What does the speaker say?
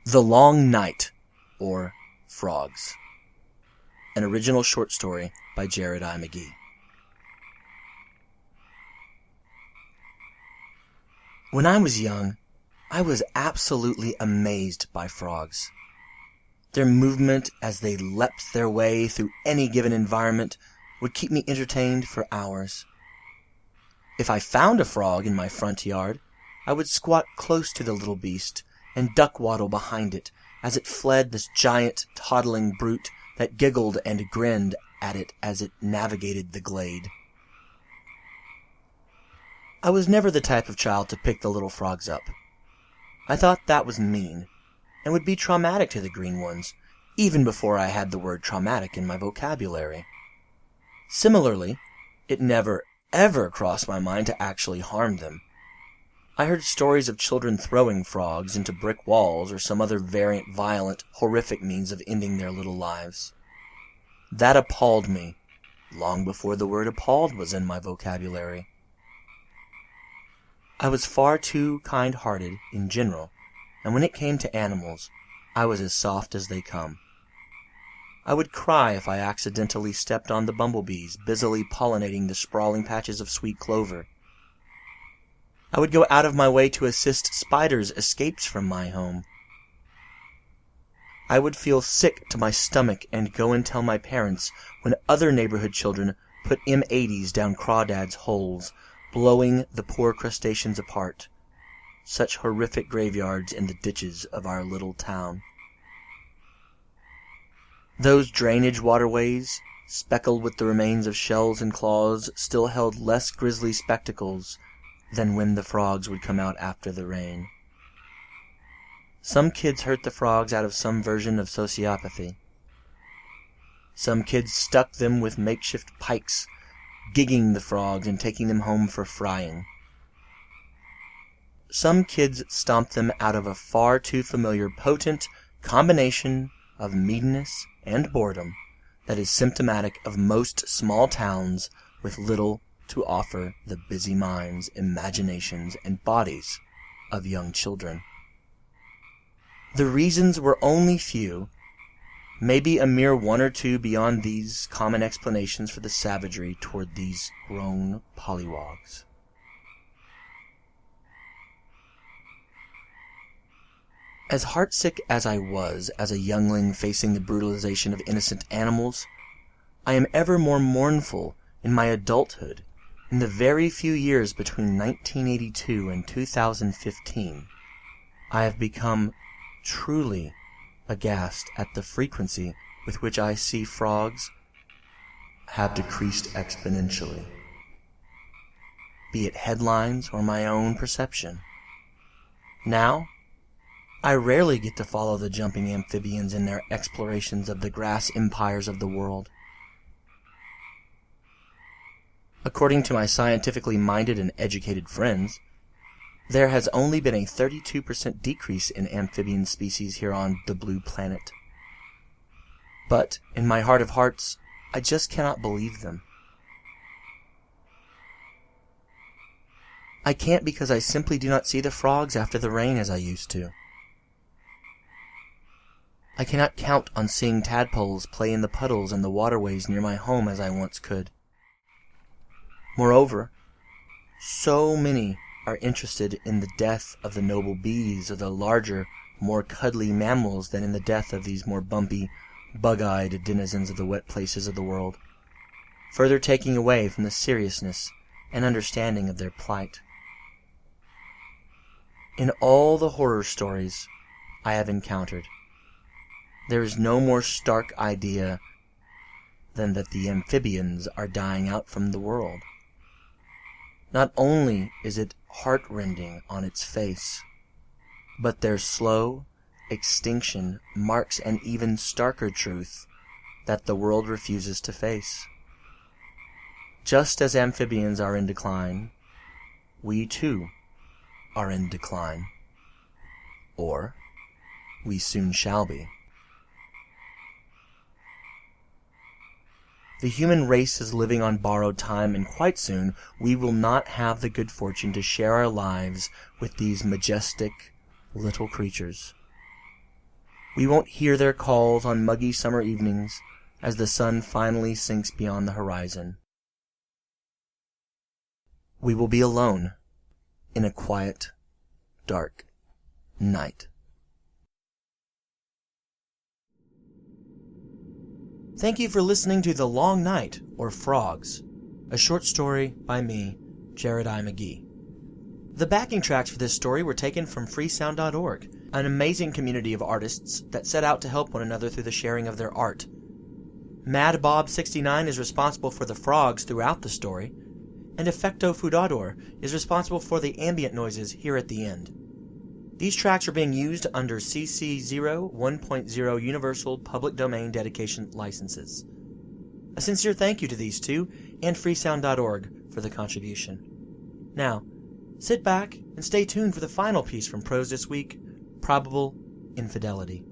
The Long Night, or Frogs. An original short story by Jared I. McGee. When I was young, I was absolutely amazed by frogs. Their movement as they leapt their way through any given environment would keep me entertained for hours. If I found a frog in my front yard, I would squat close to the little beast and duck waddle behind it as it fled this giant, toddling brute that giggled and grinned at it as it navigated the glade. I was never the type of child to pick the little frogs up. I thought that was mean, and would be traumatic to the green ones, even before I had the word traumatic in my vocabulary. Similarly, it never, ever crossed my mind to actually harm them. I heard stories of children throwing frogs into brick walls or some other variant, violent, horrific means of ending their little lives. That appalled me, long before the word appalled was in my vocabulary. I was far too kind-hearted in general, and when it came to animals, I was as soft as they come. I would cry if I accidentally stepped on the bumblebees busily pollinating the sprawling patches of sweet clover. I would go out of my way to assist spiders' escapes from my home. I would feel sick to my stomach and go and tell my parents when other neighborhood children put M80s down crawdads' holes, blowing the poor crustaceans apart. Such horrific graveyards in the ditches of our little town. Those drainage waterways, speckled with the remains of shells and claws, still held less grisly spectacles than when the frogs would come out after the rain. Some kids hurt the frogs out of some version of sociopathy. Some kids stuck them with makeshift pikes, gigging the frogs and taking them home for frying. Some kids stomped them out of a far too familiar potent combination of meanness and boredom that is symptomatic of most small towns with little to offer the busy minds, imaginations, and bodies of young children. The reasons were only few, maybe a mere one or two beyond these common explanations for the savagery toward these grown pollywogs. As heartsick as I was as a youngling facing the brutalization of innocent animals, I am ever more mournful in my adulthood. In the very few years between 1982 and 2015, I have become truly aghast at the frequency with which I see frogs have decreased exponentially, be it headlines or my own perception. Now, I rarely get to follow the jumping amphibians in their explorations of the grass empires of the world. According to my scientifically minded and educated friends, there has only been a 32% decrease in amphibian species here on the blue planet. But, in my heart of hearts, I just cannot believe them. I can't because I simply do not see the frogs after the rain as I used to. I cannot count on seeing tadpoles play in the puddles and the waterways near my home as I once could. Moreover, so many are interested in the death of the noble bees or the larger, more cuddly mammals than in the death of these more bumpy, bug-eyed denizens of the wet places of the world, further taking away from the seriousness and understanding of their plight. In all the horror stories I have encountered, there is no more stark idea than that the amphibians are dying out from the world. Not only is it heart-rending on its face, but their slow extinction marks an even starker truth that the world refuses to face. Just as amphibians are in decline, we too are in decline. Or we soon shall be. The human race is living on borrowed time, and quite soon we will not have the good fortune to share our lives with these majestic little creatures. We won't hear their calls on muggy summer evenings as the sun finally sinks beyond the horizon. We will be alone in a quiet, dark night. Thank you for listening to The Long Night, or Frogs, a short story by me, Jared I. McGee. The backing tracks for this story were taken from freesound.org, an amazing community of artists that set out to help one another through the sharing of their art. MadBob69 is responsible for the frogs throughout the story, and Effecto Fudador is responsible for the ambient noises here at the end. These tracks are being used under CC 0.1.0 Universal Public Domain Dedication licenses. A sincere thank you to these two and freesound.org for the contribution. Now, sit back and stay tuned for the final piece from Prose this week, Probable Infidelity.